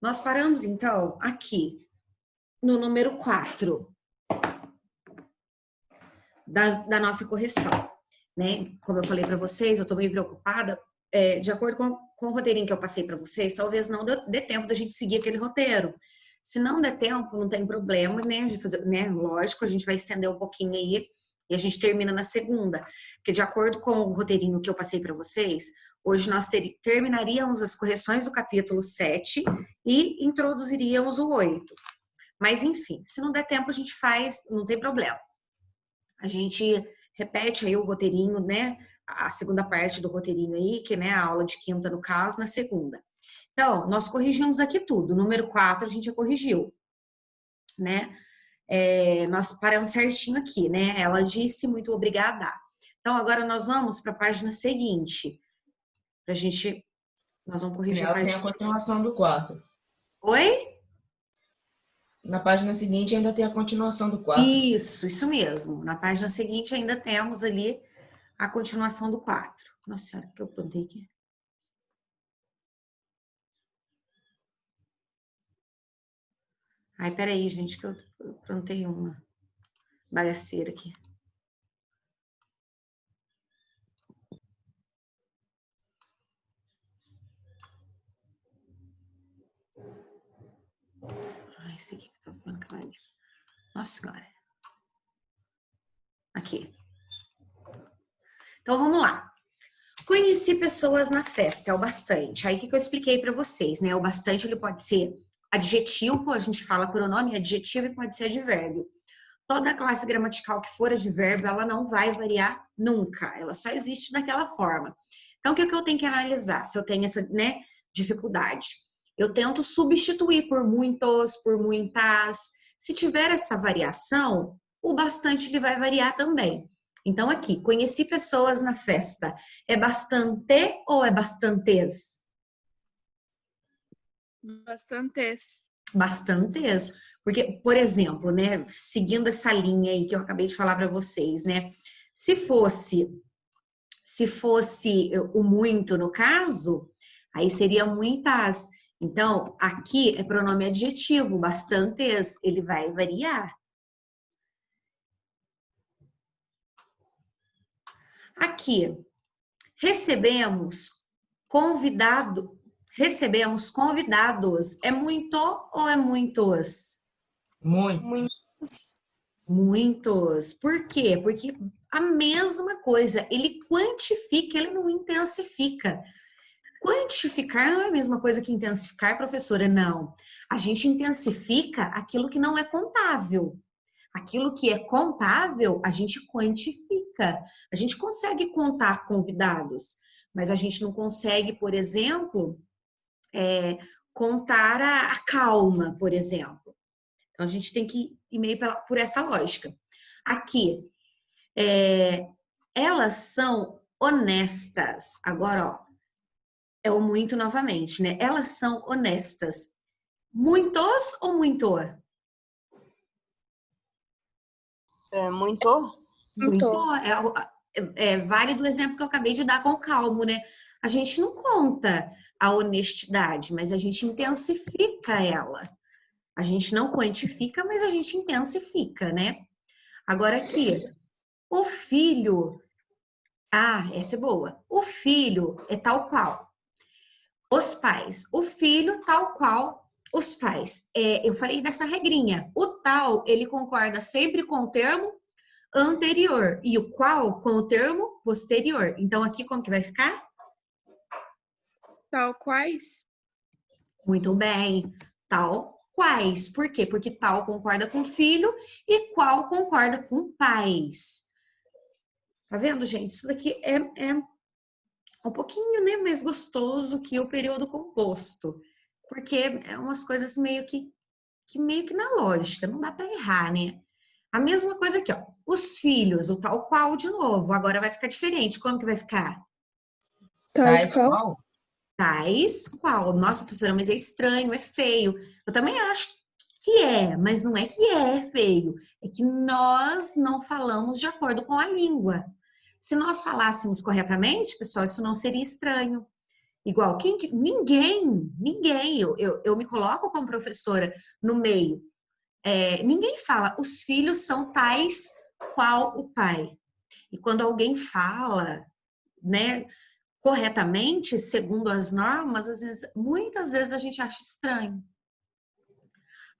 Nós paramos, então, aqui no número 4 da nossa correção, né? Como eu falei para vocês, eu tô meio preocupada. De acordo com o roteirinho que eu passei para vocês, talvez não dê tempo da gente seguir aquele roteiro. Se não der tempo, não tem problema, né? De fazer, né? Lógico, a gente vai estender um pouquinho aí e a gente termina na segunda. Porque de acordo com o roteirinho que eu passei para vocês, hoje nós terminaríamos as correções do capítulo 7 e introduziríamos o 8. Mas, enfim, se não der tempo, a gente faz, não tem problema. A gente repete aí o roteirinho, né? A segunda parte do roteirinho aí, que né, a aula de quinta, no caso, na segunda. Então, nós corrigimos aqui tudo. Número 4 a gente já corrigiu, né? Nós paramos certinho aqui, né? Ela disse muito obrigada. Então, agora nós vamos para a página seguinte. Pra gente... Nós vamos corrigir Ela tem a continuação do 4. Oi? Na página seguinte ainda tem a continuação do 4. Isso mesmo. Na página seguinte ainda temos ali a continuação do 4. Nossa senhora, o que eu plantei aqui? Ai, peraí, gente, que eu plantei uma bagaceira aqui. Ai, esse aqui que tá ficando claro. Nossa senhora. Aqui. Então, vamos lá. Conheci pessoas na festa, é o bastante. Aí, o que eu expliquei para vocês, né? O bastante, ele pode ser adjetivo, a gente fala pronome adjetivo e pode ser advérbio. Toda classe gramatical que for advérbio, ela não vai variar nunca. Ela só existe daquela forma. Então, o que eu tenho que analisar? Se eu tenho essa, né, dificuldade. Eu tento substituir por muitos, por muitas. Se tiver essa variação, o bastante ele vai variar também. Então, aqui, conheci pessoas na festa. É bastante ou é bastantes? Bastantes. Bastantes. Porque, por exemplo, né, seguindo essa linha aí que eu acabei de falar para vocês, né? Se fosse o muito no caso, aí seria muitas. Então, aqui é pronome adjetivo, bastantes, ele vai variar. Aqui, recebemos convidados. É muito ou é muitos? Muitos. Muitos. Por quê? Porque a mesma coisa, ele quantifica, ele não intensifica. Quantificar não é a mesma coisa que intensificar, professora, não. A gente intensifica aquilo que não é contável. Aquilo que é contável, a gente quantifica. A gente consegue contar convidados, mas a gente não consegue, por exemplo, contar a calma, por exemplo. Então, a gente tem que ir meio por essa lógica. Aqui, elas são honestas. Agora, ó, é o muito novamente, né? Elas são honestas. Muitos ou muito? Muito. Muito. É válido o exemplo que eu acabei de dar com o calmo, né? A gente não conta a honestidade, mas a gente intensifica ela. A gente não quantifica, mas a gente intensifica, né? Agora aqui, o filho... Ah, essa é boa. O filho é tal qual os pais. O filho tal qual os pais. Eu falei dessa regrinha. O tal, ele concorda sempre com o termo anterior e o qual com o termo posterior. Então, aqui como que vai ficar? Tal quais. Muito bem. Tal quais. Por quê? Porque tal concorda com filho e qual concorda com pais. Tá vendo, gente? Isso daqui é um pouquinho, né, mais gostoso que o período composto. Porque é umas coisas meio que na lógica, não dá para errar, né? A mesma coisa aqui, ó. Os filhos, o tal qual de novo. Agora vai ficar diferente. Como que vai ficar? Tais qual? Tais qual. Nossa, professora, mas é estranho, é feio. Eu também acho que mas não é que é feio. É que nós não falamos de acordo com a língua. Se nós falássemos corretamente, pessoal, isso não seria estranho. igual. Ninguém. Eu me coloco como professora no meio. Ninguém fala, os filhos são tais qual o pai. E quando alguém fala, né, corretamente, segundo as normas, muitas vezes a gente acha estranho.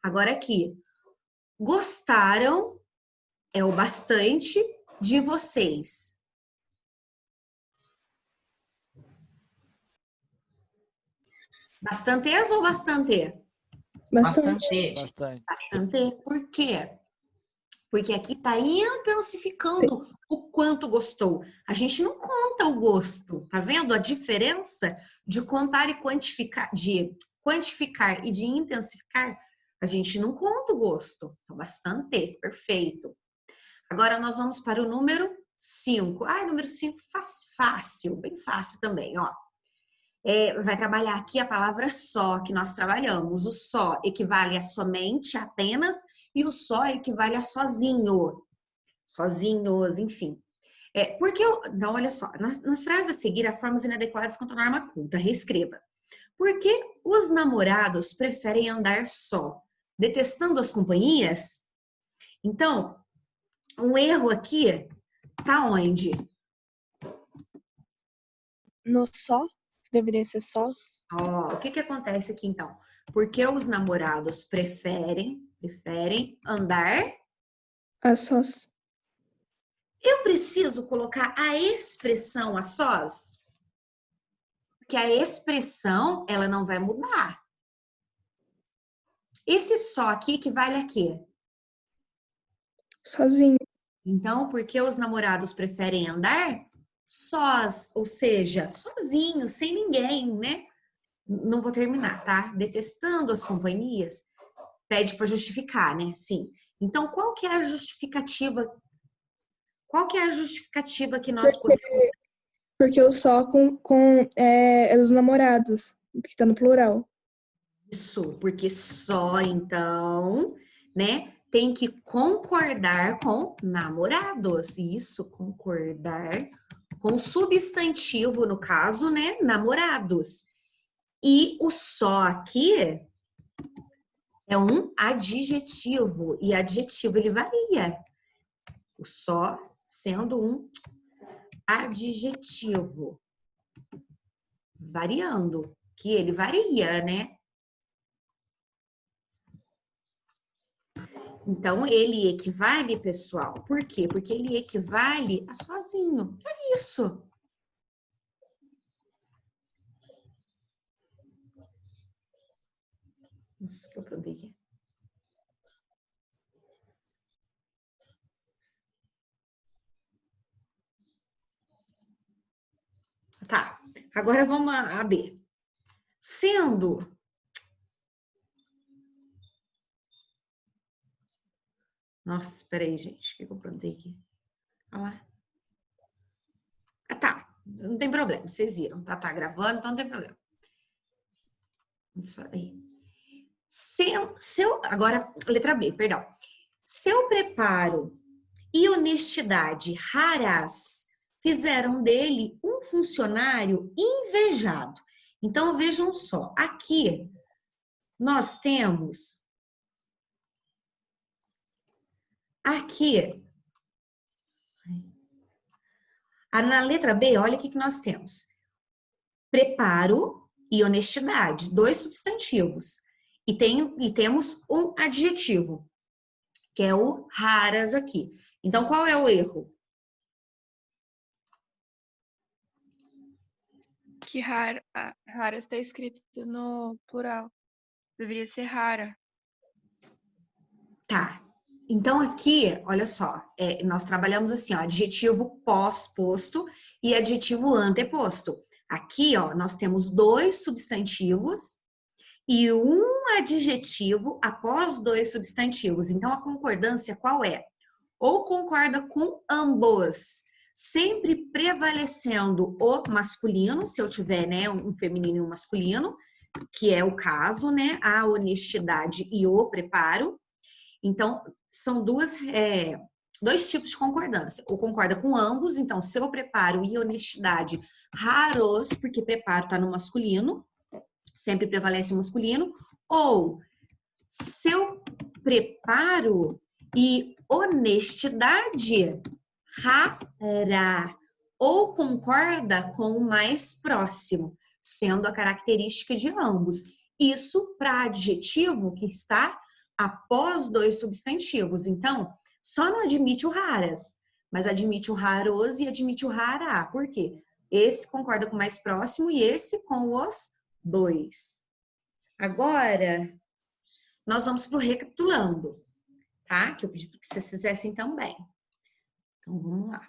Agora aqui, gostaram é o bastante de vocês. Bastantes ou bastante? Bastante. Bastante. Bastante. Por quê? Porque aqui está intensificando o quanto gostou. A gente não conta o gosto, tá vendo a diferença de contar e quantificar, de quantificar e de intensificar? A gente não conta o gosto. Então, bastante, perfeito. Agora nós vamos para o número 5. Número 5, fácil, bem fácil também, ó. Vai trabalhar aqui a palavra só que nós trabalhamos. O só equivale a somente, apenas, e o só equivale a sozinho. Sozinhos, enfim. Não, olha só, nas frases a seguir há formas inadequadas quanto à norma culta. Reescreva. Por que os namorados preferem andar só? Detestando as companhias? Então, um erro aqui tá onde? No só? Deveria ser só? O que acontece aqui então? Porque os namorados preferem andar. A sós. Eu preciso colocar a expressão a sós? Porque a expressão, ela não vai mudar. Esse só aqui equivale a quê? Sozinho. Então, porque os namorados preferem andar sós, ou seja, sozinho, sem ninguém, né? Não vou terminar, tá? Detestando as companhias, pede para justificar, né? Sim. Então, qual que é a justificativa? Qual que é a justificativa que nós podemos... Porque o só é dos namorados, que tá no plural. Isso, porque só, então, né? Tem que concordar com namorados. Isso, concordar com substantivo, no caso, né? Namorados. E o só aqui é um adjetivo. E adjetivo, ele varia. O só sendo um adjetivo. Variando. Que ele varia, né? Então, ele equivale, pessoal. Por quê? Porque ele equivale a sozinho. É isso. Nossa, que eu aprontei aqui. Tá. Agora vamos a B. Sendo... Nossa, espera aí, gente. O que eu aprontei aqui? Olha lá. Tá. Não tem problema. Vocês viram. Tá gravando, então não tem problema. Agora, letra B, perdão. Seu preparo e honestidade raras fizeram dele um funcionário invejado. Então, vejam só. Aqui, nós temos... Aqui... Na letra B, olha o que nós temos. Preparo e honestidade, 2 substantivos. E temos um adjetivo, que é o raras aqui. Então, qual é o erro? Que rara está escrito no plural. Deveria ser rara. Tá. Então, aqui, olha só, nós trabalhamos assim, ó, adjetivo pós-posto e adjetivo anteposto. Aqui, ó, nós temos 2 substantivos e um adjetivo após 2 substantivos. Então, a concordância qual é? Ou concorda com ambos, sempre prevalecendo o masculino, se eu tiver, né, um feminino e um masculino, que é o caso, né, a honestidade e o preparo. Então, são dois tipos de concordância. Ou concorda com ambos, então seu preparo e honestidade raros, porque preparo está no masculino, sempre prevalece o masculino, ou seu preparo e honestidade rara, ou concorda com o mais próximo, sendo a característica de ambos. Isso para adjetivo que está após dois substantivos. Então, só não admite o raras, mas admite o raros e admite o rará. Por quê? Esse concorda com o mais próximo e esse com os dois. Agora, nós vamos para o recapitulando, tá? Que eu pedi para que vocês fizessem também. Então, vamos lá.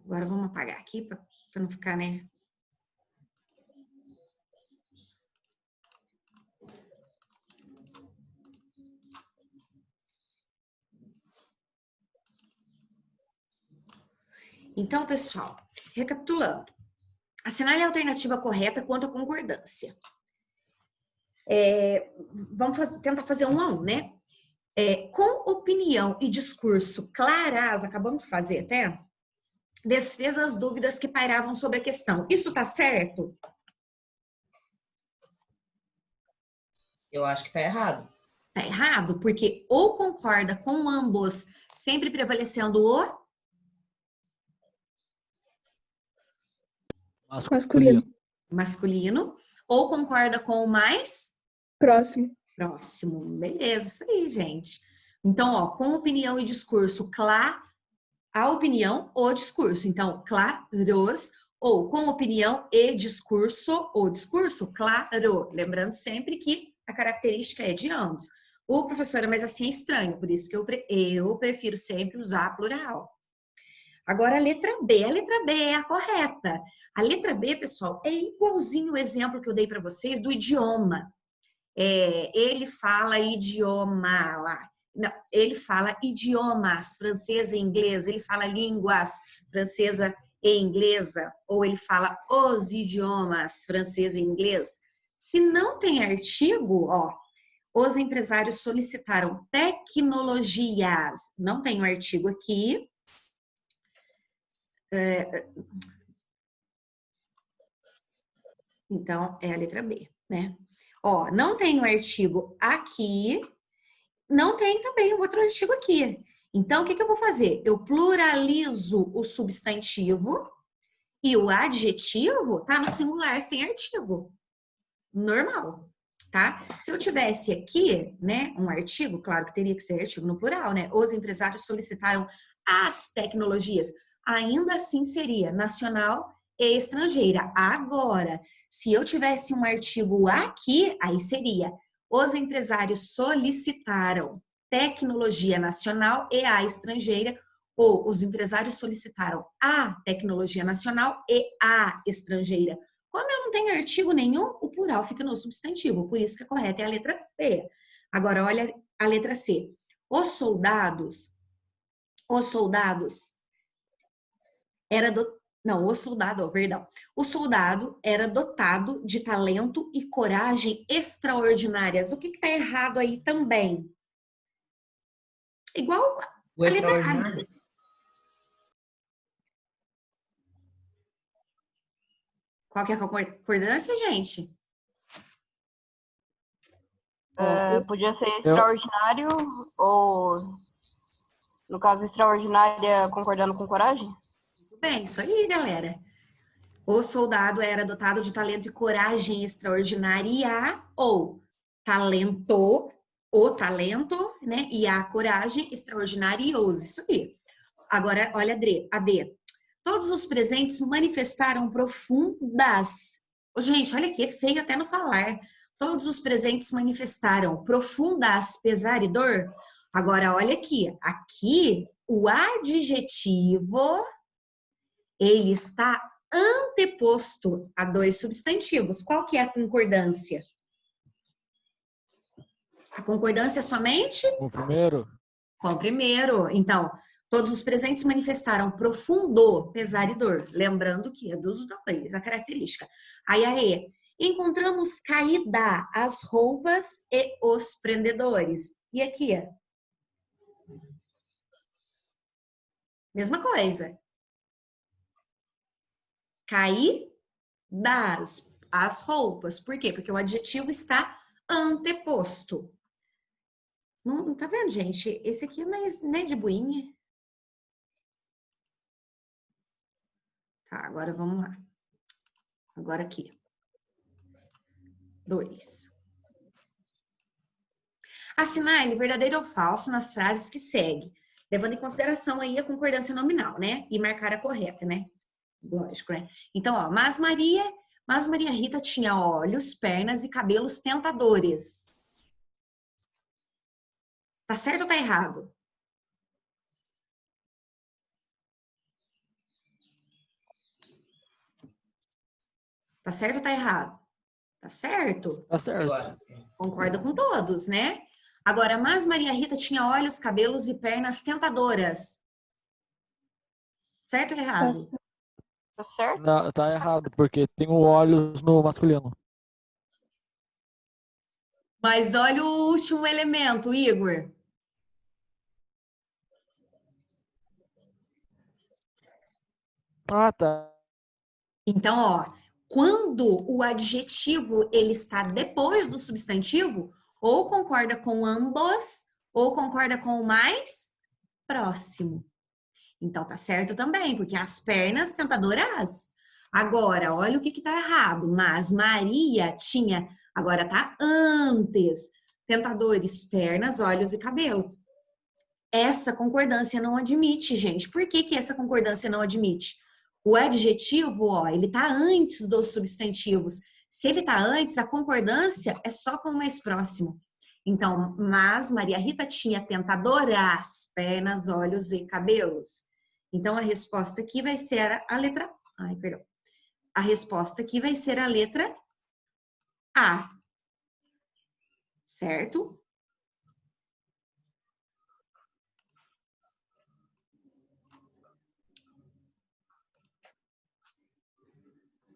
Agora, vamos apagar aqui para não ficar, né? Então, pessoal, recapitulando. Assinale a alternativa correta quanto à concordância. Vamos tentar fazer um a um, né? Com opinião e discurso claras, acabamos de fazer até, desfez as dúvidas que pairavam sobre a questão. Isso tá certo? Eu acho que tá errado. Tá errado, porque ou concorda com ambos, sempre prevalecendo o masculino, ou concorda com o mais Próximo. próximo. Beleza, isso aí, gente. Então, ó, com opinião e discurso, a opinião, o discurso. Então, claros, ou com opinião e discurso, o discurso, claro. Lembrando sempre que a característica é de ambos. Professora, mas assim é estranho, por isso que eu prefiro sempre usar plural. Agora, a letra B. A letra B é a correta. A letra B, pessoal, é igualzinho o exemplo que eu dei para vocês do idioma. Ele fala idioma lá. Não, ele fala idiomas, francesa e inglês. Ele fala línguas, francesa e inglesa. Ou ele fala os idiomas, francesa e inglês. Se não tem artigo, ó, os empresários solicitaram tecnologias. Não tem o artigo aqui. Então, é a letra B, né? Ó, não tem o artigo aqui, não tem também o outro artigo aqui. Então, o que eu vou fazer? Eu pluralizo o substantivo e o adjetivo tá no singular sem artigo. Normal, tá? Se eu tivesse aqui, né, um artigo, claro que teria que ser artigo no plural, né? Os empresários solicitaram as tecnologias. Ainda assim seria nacional e estrangeira. Agora, se eu tivesse um artigo aqui, aí seria: os empresários solicitaram tecnologia nacional e a estrangeira, ou os empresários solicitaram a tecnologia nacional e a estrangeira. Como eu não tenho artigo nenhum, o plural fica no substantivo, por isso que a correta é a letra B. Agora, olha a letra C. O soldado era dotado de talento e coragem extraordinárias. O que está errado aí também? Igual O a letra A. extraordinário. Qual que é a concordância, gente? Podia ser extraordinário ou, no caso, extraordinária concordando com coragem? Bem, isso aí, galera. O soldado era dotado de talento e coragem extraordinária, ou o talento, né? E a coragem extraordinários. Isso aí. Agora, olha a D. Todos os presentes manifestaram profundas. Gente, olha aqui, é feio até no falar. Todos os presentes manifestaram profundas pesar e dor. Agora, olha aqui. Aqui, o adjetivo, ele está anteposto a dois substantivos. Qual que é a concordância? A concordância é somente? O primeiro. Com o primeiro. Então, todos os presentes manifestaram profundo pesar e dor. Lembrando que é dos dois, a característica. Aí, encontramos caída as roupas e os prendedores. E aqui? Mesma coisa. Cair das as roupas. Por quê? Porque o adjetivo está anteposto. Não tá vendo, gente? Esse aqui é mais, né, de boinha. Tá, agora vamos lá. Agora aqui. 2. Assinale verdadeiro ou falso nas frases que seguem, levando em consideração aí a concordância nominal, né? E marcar a correta, né? Lógico, né? Então, ó, mas Maria Rita tinha olhos, pernas e cabelos tentadores. Tá certo ou tá errado? Tá certo ou tá errado? Tá certo? Tá certo. Concordo com todos, né? Agora, mas Maria Rita tinha olhos, cabelos e pernas tentadoras. Certo ou errado? Tá certo? Não, tá errado, porque tem o olhos no masculino. Mas olha o último elemento, Igor. Ah, tá. Então, ó, quando o adjetivo ele está depois do substantivo, ou concorda com ambos, ou concorda com o mais próximo. Então, tá certo também, porque as pernas tentadoras. Agora, olha o que tá errado. Mas Maria tinha, agora tá antes, tentadores, pernas, olhos e cabelos. Essa concordância não admite, gente. Por que essa concordância não admite? O adjetivo, ó, ele tá antes dos substantivos. Se ele tá antes, a concordância é só com o mais próximo. Então, mas Maria Rita tinha tentadoras, pernas, olhos e cabelos. Então, a resposta aqui vai ser a letra... Ai, perdão. A resposta aqui vai ser a letra A. Certo?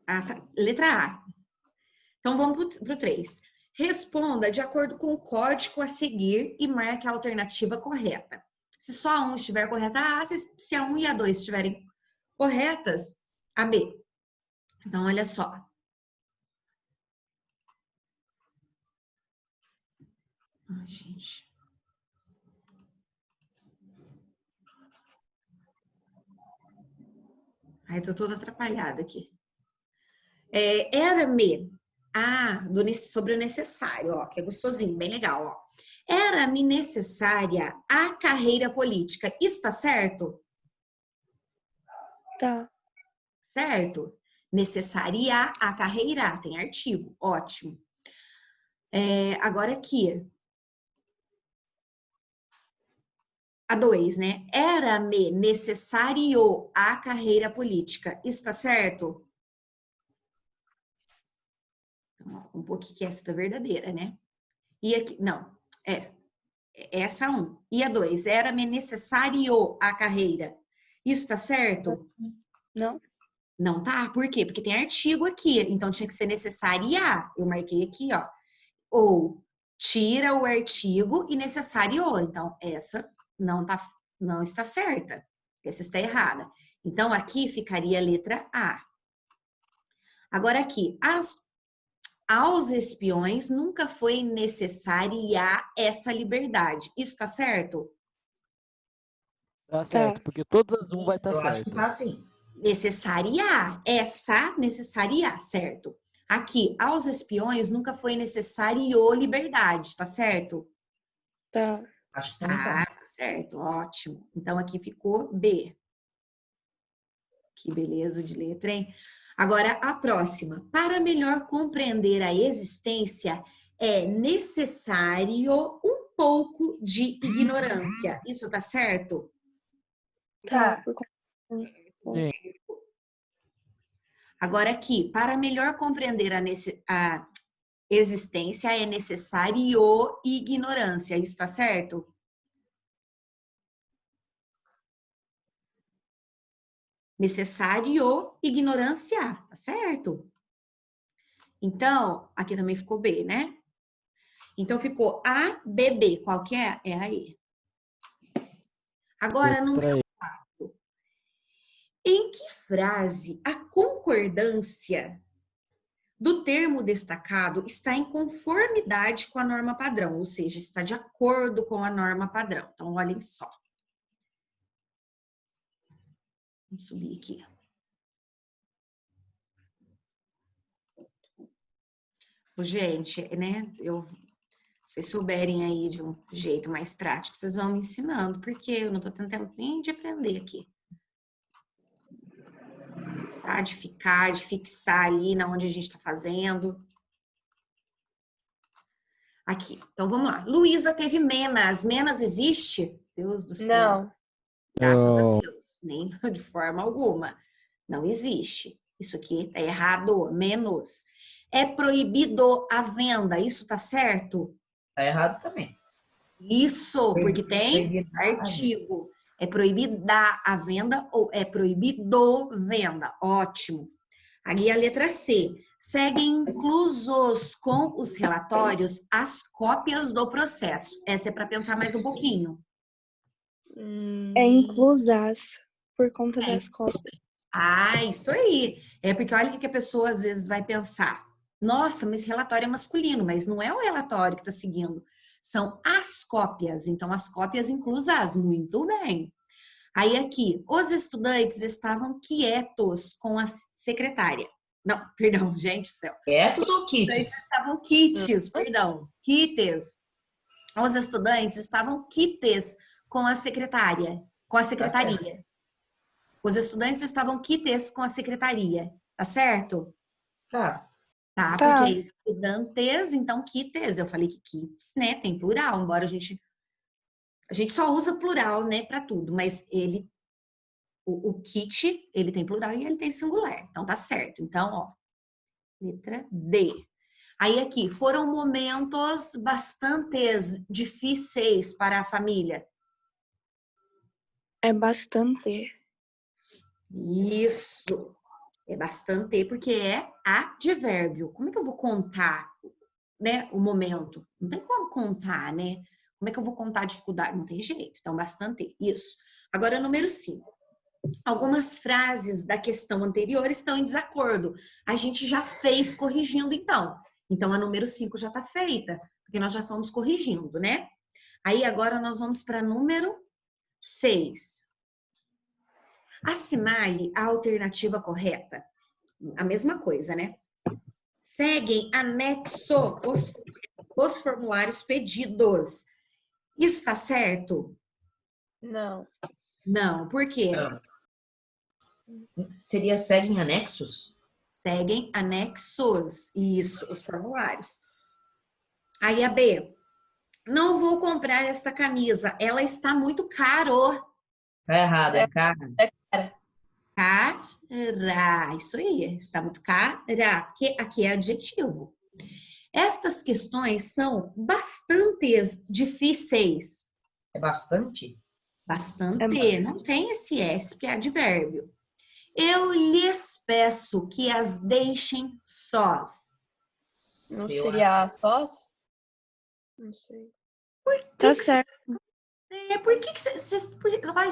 Ah, tá. Letra A. Então, vamos para o 3. Responda de acordo com o código a seguir e marque a alternativa correta. Se só a 1 estiver correta, a A. Se a 1 e a 2 estiverem corretas, a B. Então, olha só. Ai, gente. Ai, tô toda atrapalhada aqui. Era-me... Ah, sobre o necessário, ó, que é gostosinho, bem legal, ó. Era-me necessária a carreira política. Isso tá certo? Tá. Certo? Necessaria a carreira, tem artigo, ótimo. Agora aqui. A 2, né? Era-me necessário a carreira política. Isso tá certo? Então, um pouquinho que essa tá verdadeira, né? E aqui, não, essa 1. E a 2, era-me necessário a carreira. Isso tá certo? Não. Não tá? Por quê? Porque tem artigo aqui, então tinha que ser necessária. Eu marquei aqui, ó. Ou tira o artigo e necessário. Então, essa não está certa. Essa está errada. Então, aqui ficaria a letra A. Agora aqui, aos espiões nunca foi necessária essa liberdade. Isso tá certo? Tá certo, porque todas as 1 vai estar Eu acho que certo. tá assim. Necessária, essa necessária, certo? Aqui, aos espiões nunca foi necessário liberdade, tá certo? Tá. Acho que também Ah, tá. tá certo, ótimo. Então aqui ficou B. Que beleza de letra, hein? Agora a próxima. Para melhor compreender a existência, é necessário um pouco de ignorância. Isso tá certo? Tá. Sim. Agora aqui, para melhor compreender a existência, é necessário ignorância. Isso tá certo? Necessário ignorância, tá certo? Então, aqui também ficou B, né? Então, ficou A, B, B. Qual que é? É a E. Agora, número 4. Em que frase a concordância do termo destacado está em conformidade com a norma padrão, ou seja, está de acordo com a norma padrão? Então, olhem só. Vamos subir aqui. Gente, né? Vocês souberem aí de um jeito mais prático, vocês vão me ensinando, porque eu não estou tentando nem de aprender aqui. Tá? De ficar, de fixar ali na onde a gente está fazendo. Aqui, então vamos lá. Luísa teve menas. Menas existe? Deus do céu. Não. Graças a Deus. Nem de forma alguma. Não existe. Isso aqui tá errado. Menos. É proibido a venda. Isso tá certo? Tá errado também. Isso, porque tem Proibido a artigo. É proibida a venda ou é proibido venda? Ótimo. Aí a letra C. Seguem inclusos com os relatórios as cópias do processo. Essa é para pensar mais um pouquinho. É inclusas, por conta das cópias. Ah, isso aí. É porque olha o que a pessoa às vezes vai pensar. Nossa, mas relatório é masculino, mas não é o relatório que está seguindo. São as cópias. Então, as cópias inclusas. Muito bem. Aí aqui, os estudantes estavam quietos com a secretária. Não, perdão, gente do céu. Quietos ou kits? Eles estavam quites, perdão, quites. Os estudantes estavam quites com a secretária, com a secretaria. Os estudantes estavam quites com a secretaria, tá certo? Tá. Tá, Tá. porque estudantes, então quites. Eu falei que kits, né, tem plural, embora a gente só usa plural, né, para tudo, mas o kit, ele tem plural e ele tem singular. Então, tá certo. Então, ó, letra D. Aí, aqui, foram momentos bastante difíceis para a família. É bastante. Isso. É bastante, porque é advérbio. Como é que eu vou contar, né, o momento? Não tem como contar, né? Como é que eu vou contar a dificuldade? Não tem jeito. Então, bastante. Isso. Agora, número 5. Algumas frases da questão anterior estão em desacordo. A gente já fez corrigindo, então. Então, a número 5 já está feita, porque nós já fomos corrigindo, né? Aí, agora, nós vamos para número 6. Assinale a alternativa correta. A mesma coisa, né? Seguem anexo os formulários pedidos. Isso está certo? Não. Não. Por quê? Não. Seria seguem anexos? Seguem anexos. Isso, os formulários. Aí a B. Não vou comprar esta camisa. Ela está muito caro. Tá errado, é cara. Cara. Isso aí. Está muito cara. Porque aqui é adjetivo. Estas questões são bastante difíceis. É bastante? Bastante. Não tem esse S, que é advérbio. Eu lhes peço que as deixem sós. Não Eu seria a sós? Não sei. Tá certo. Por que vocês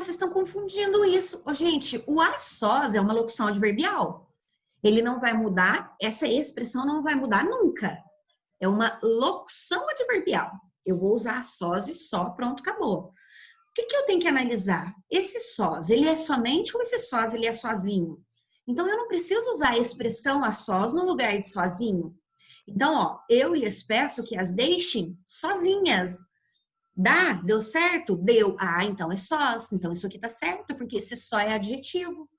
estão confundindo isso? Ô, gente, o a sós é uma locução adverbial. Ele não vai mudar, essa expressão não vai mudar nunca. É uma locução adverbial. Eu vou usar a sós e só, pronto, acabou. O que eu tenho que analisar? Esse sós, ele é somente ou esse sós, ele é sozinho? Então, eu não preciso usar a expressão a sós no lugar de sozinho. Então, ó, eu lhes peço que as deixem sozinhas. Deu certo? Deu. Ah, então é sós. Então, isso aqui tá certo, porque esse só é adjetivo.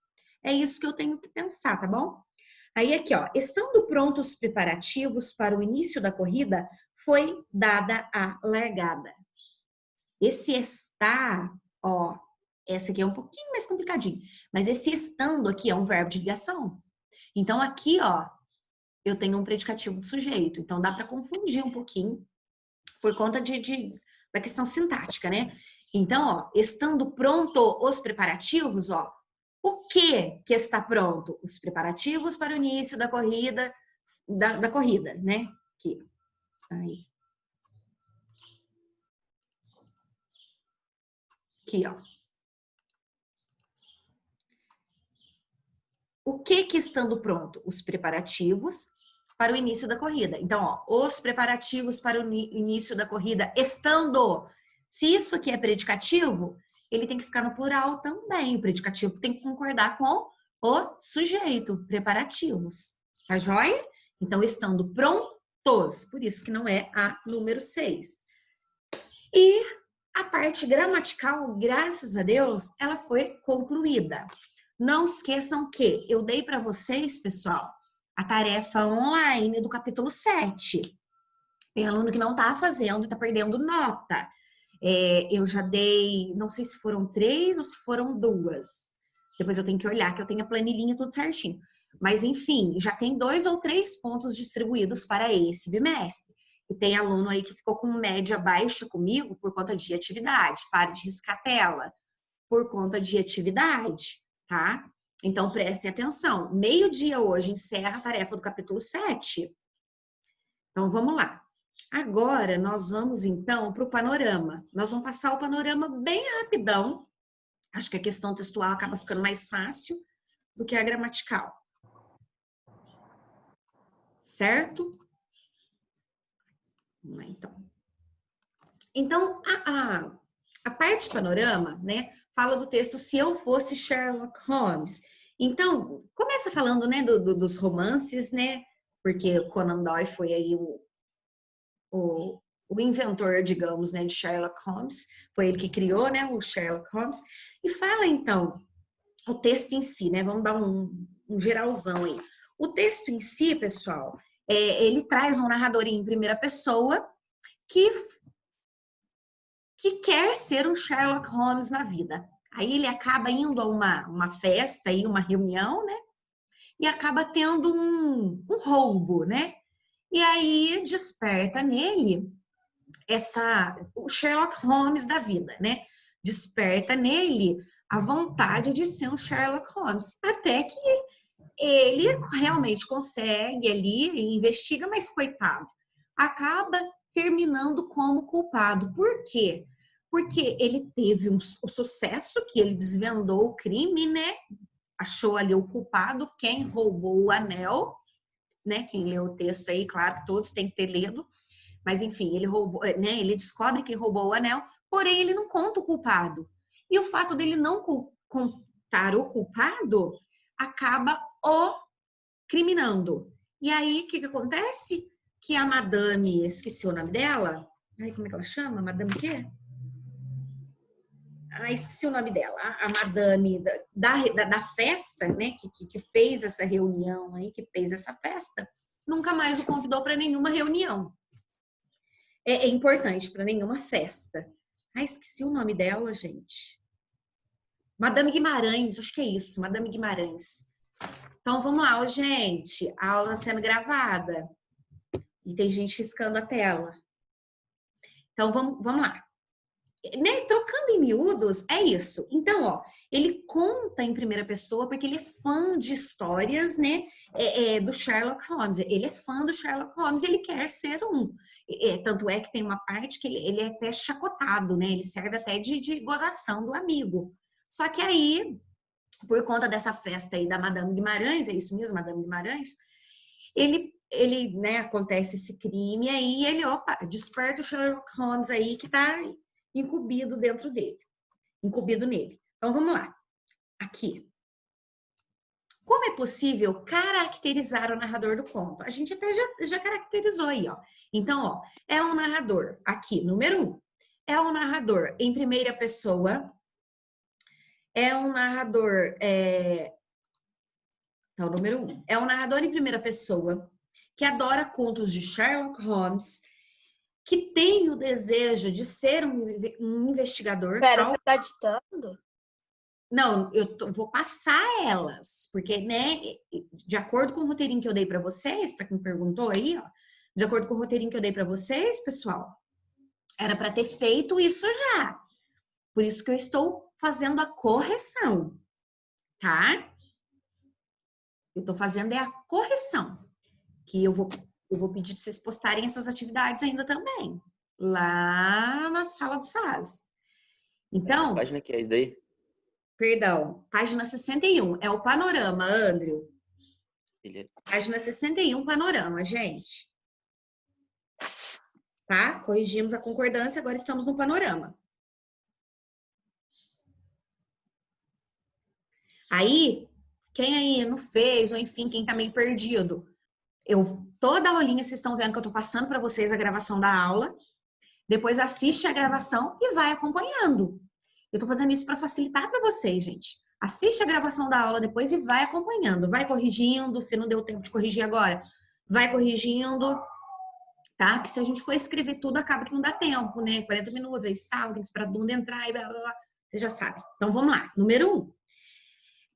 É isso que eu tenho que pensar, tá bom? Aí, aqui, ó, estando prontos os preparativos para o início da corrida, foi dada a largada. Esse está, ó, essa aqui é um pouquinho mais complicadinho, mas esse estando aqui é um verbo de ligação. Então, aqui, ó, eu tenho um predicativo de sujeito. Então, dá para confundir um pouquinho por conta da questão sintática, né? Então, ó, estando pronto os preparativos, ó, o que está pronto? Os preparativos para o início da corrida, da corrida, né? Aqui. Aí. Aqui, ó. O que estando pronto? Os preparativos para o início da corrida. Então, ó, os preparativos para o início da corrida estando. Se isso aqui é predicativo, ele tem que ficar no plural também. O predicativo tem que concordar com o sujeito, preparativos. Tá joia? Então, estando prontos. Por isso que não é a número 6. E a parte gramatical, graças a Deus, ela foi concluída. Não esqueçam que eu dei para vocês, pessoal, a tarefa online do capítulo 7. Tem aluno que não está fazendo e está perdendo nota. Eu já dei, não sei se foram 3 ou se foram 2. Depois eu tenho que olhar, que eu tenho a planilhinha tudo certinho. Mas, enfim, já tem 2 ou 3 pontos distribuídos para esse bimestre. E tem aluno aí que ficou com média baixa comigo por conta de atividade. Pare de riscar a tela. Por conta de atividade, tá? Então, prestem atenção. Meio-dia hoje encerra a tarefa do capítulo 7. Então, vamos lá. Agora, nós vamos, então, para o panorama. Nós vamos passar o panorama bem rapidão. Acho que a questão textual acaba ficando mais fácil do que a gramatical. Certo? Vamos lá, então. Então, a parte panorama, né, fala do texto Se Eu Fosse Sherlock Holmes. Então, começa falando, né, dos romances, né, porque Conan Doyle foi aí o inventor, digamos, né, de Sherlock Holmes. Foi ele que criou, né, o Sherlock Holmes. E fala, então, o texto em si, né, vamos dar um geralzão aí. O texto em si, pessoal, ele traz um narrador em primeira pessoa que quer ser um Sherlock Holmes na vida. Aí ele acaba indo a uma festa, aí, uma reunião, né? E acaba tendo um roubo, né? E aí desperta nele o Sherlock Holmes da vida, né? Desperta nele a vontade de ser um Sherlock Holmes. Até que ele realmente consegue ali e investiga, mas coitado, acaba terminando como culpado. Por quê? Porque ele teve o sucesso, que ele desvendou o crime, né? Achou ali o culpado, quem roubou o anel, né? Quem leu o texto aí, claro que todos têm que ter lido, mas enfim, ele roubou, né? Ele descobre quem roubou o anel, porém ele não conta o culpado. E o fato dele não contar o culpado acaba o criminando. E aí, o que acontece? Que a madame, esqueci o nome dela. Ai, como é que ela chama? Madame o quê? Esqueci o nome dela. A madame da festa, né? Que fez essa reunião aí, que fez essa festa, nunca mais o convidou para nenhuma reunião. É importante, para nenhuma festa. Esqueci o nome dela, gente. Madame Guimarães, acho que é isso, Madame Guimarães. Então, vamos lá, gente. A aula sendo gravada. E tem gente riscando a tela. Então, vamos lá. Né? Trocando em miúdos, é isso. Então, ó, ele conta em primeira pessoa porque ele é fã de histórias, né, do Sherlock Holmes. Ele é fã do Sherlock Holmes e ele quer ser um. Tanto é que tem uma parte que ele é até chacotado, né? Ele serve até de gozação do amigo. Só que aí, por conta dessa festa aí da Madame Guimarães, é isso mesmo, Madame Guimarães, ele né, acontece esse crime aí, ele, desperta o Sherlock Holmes aí que tá incumbido dentro dele, incumbido nele. Então, vamos lá. Aqui. Como é possível caracterizar o narrador do conto? A gente até já caracterizou aí, ó. Então, ó, é um narrador, aqui, número 1. É um narrador em primeira pessoa. É um narrador, então, número 1. É um narrador em primeira pessoa que adora contos de Sherlock Holmes, que tem o desejo de ser um investigador. Pera, você tá ditando? Não, vou passar elas, porque, né, de acordo com o roteirinho que eu dei para vocês, para quem perguntou aí, ó, de acordo com o roteirinho que eu dei para vocês, pessoal, era para ter feito isso já. Por isso que eu estou fazendo a correção, tá? Eu estou fazendo a correção, que eu vou pedir para vocês postarem essas atividades ainda também, lá na sala do SAS. Então, Página que é isso daí? perdão, página 61 é o panorama, Andrew. Beleza. Página 61, panorama, gente. Tá? Corrigimos a concordância, agora estamos no panorama. Aí, quem aí não fez, ou enfim, quem tá meio perdido, toda a aulinha vocês estão vendo que eu tô passando para vocês a gravação da aula, depois assiste a gravação e vai acompanhando. Eu tô fazendo isso para facilitar para vocês, gente. Assiste a gravação da aula depois e vai acompanhando, vai corrigindo, se não deu tempo de corrigir agora, vai corrigindo, tá? Porque se a gente for escrever tudo, acaba que não dá tempo, né? 40 minutos, aí sala, tem que esperar todo mundo entrar e blá, blá, blá. Vocês já sabem. Então, vamos lá. Número 1.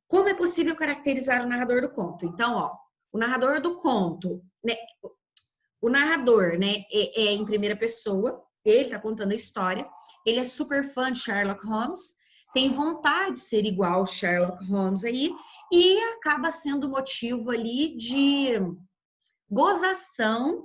Como é possível caracterizar o narrador do conto? Então, ó, o narrador do conto, né? O narrador, né, é em primeira pessoa, ele tá contando a história, ele é super fã de Sherlock Holmes, tem vontade de ser igual ao Sherlock Holmes aí, e acaba sendo motivo ali de gozação,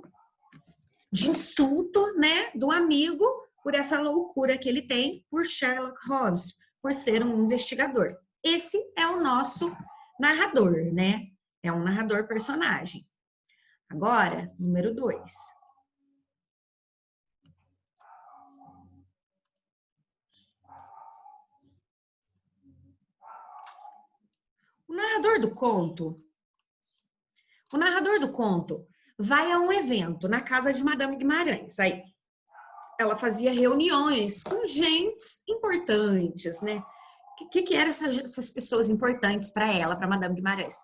de insulto, né, do amigo por essa loucura que ele tem por Sherlock Holmes, por ser um investigador. Esse é o nosso narrador, né? É um narrador personagem. Agora, número 2. O narrador do conto vai a um evento na casa de Madame Guimarães. Aí, ela fazia reuniões com gentes importantes, né? O que eram essas pessoas importantes para ela, para Madame Guimarães?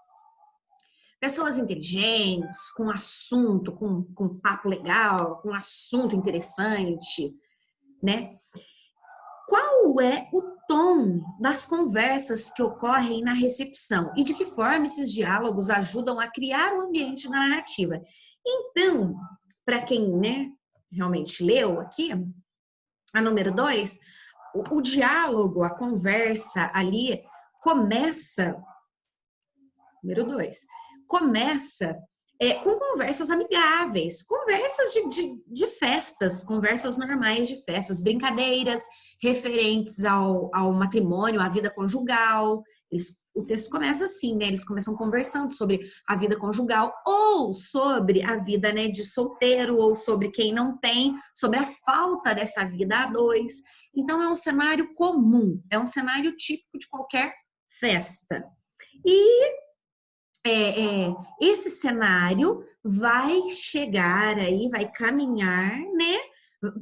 Pessoas inteligentes, com assunto, com papo legal, com assunto interessante, né? Qual é o tom das conversas que ocorrem na recepção e de que forma esses diálogos ajudam a criar o ambiente da narrativa? Então, para quem, né, realmente leu aqui, a número 2, o diálogo, a conversa ali começa, número 2, começa com conversas amigáveis, conversas de festas, conversas normais de festas, brincadeiras referentes ao matrimônio, à vida conjugal. O texto começa assim, né? Eles começam conversando sobre a vida conjugal ou sobre a vida, né, de solteiro ou sobre quem não tem, sobre a falta dessa vida a dois. Então é um cenário comum, é um cenário típico de qualquer festa. E esse cenário vai chegar aí, vai caminhar, né?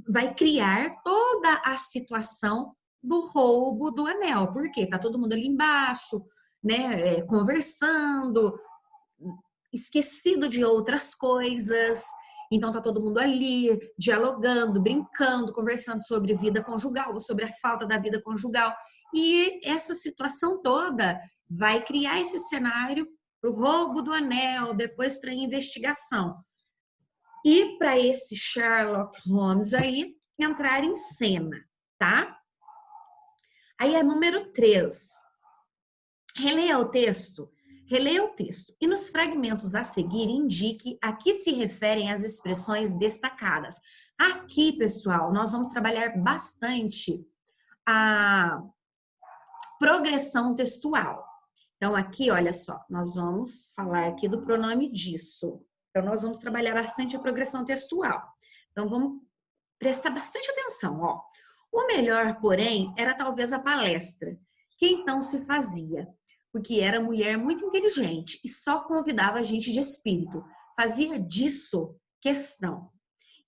Vai criar toda a situação do roubo do anel. Por quê? Tá todo mundo ali embaixo, né? Conversando, esquecido de outras coisas. Então tá todo mundo ali, dialogando, brincando, conversando sobre vida conjugal, sobre a falta da vida conjugal. E essa situação toda vai criar esse cenário para o roubo do anel, depois para a investigação. E para esse Sherlock Holmes aí entrar em cena, tá? Aí é número 3. Releia o texto. Releia o texto e nos fragmentos a seguir indique a que se referem as expressões destacadas. Aqui, pessoal, nós vamos trabalhar bastante a progressão textual. Então, aqui, olha só, nós vamos falar aqui do pronome disso. Então, nós vamos trabalhar bastante a progressão textual. Então, vamos prestar bastante atenção, ó. O melhor, porém, era talvez a palestra, que então se fazia, porque era mulher muito inteligente e só convidava gente de espírito. Fazia disso questão.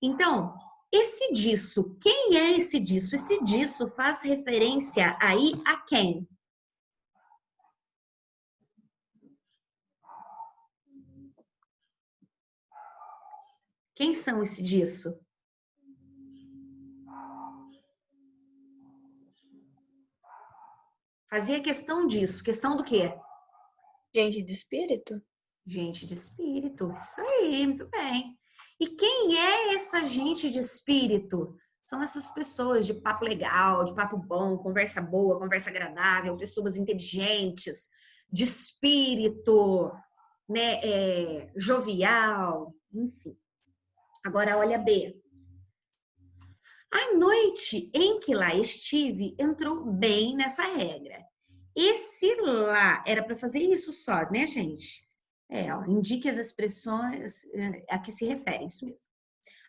Então, esse disso, quem é esse disso? Esse disso faz referência aí a quem? Quem são esse disso? Fazia questão disso. Questão do quê? Gente de espírito? Gente de espírito. Isso aí, muito bem. E quem é essa gente de espírito? São essas pessoas de papo legal, de papo bom, conversa boa, conversa agradável, pessoas inteligentes, de espírito, né, jovial, enfim. Agora, olha B. A noite em que lá estive entrou bem nessa regra. Esse lá era para fazer isso só, né, gente? Ó, indique as expressões a que se referem, isso mesmo.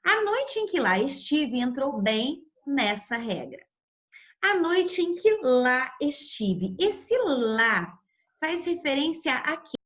A noite em que lá estive entrou bem nessa regra. A noite em que lá estive. Esse lá faz referência a quê?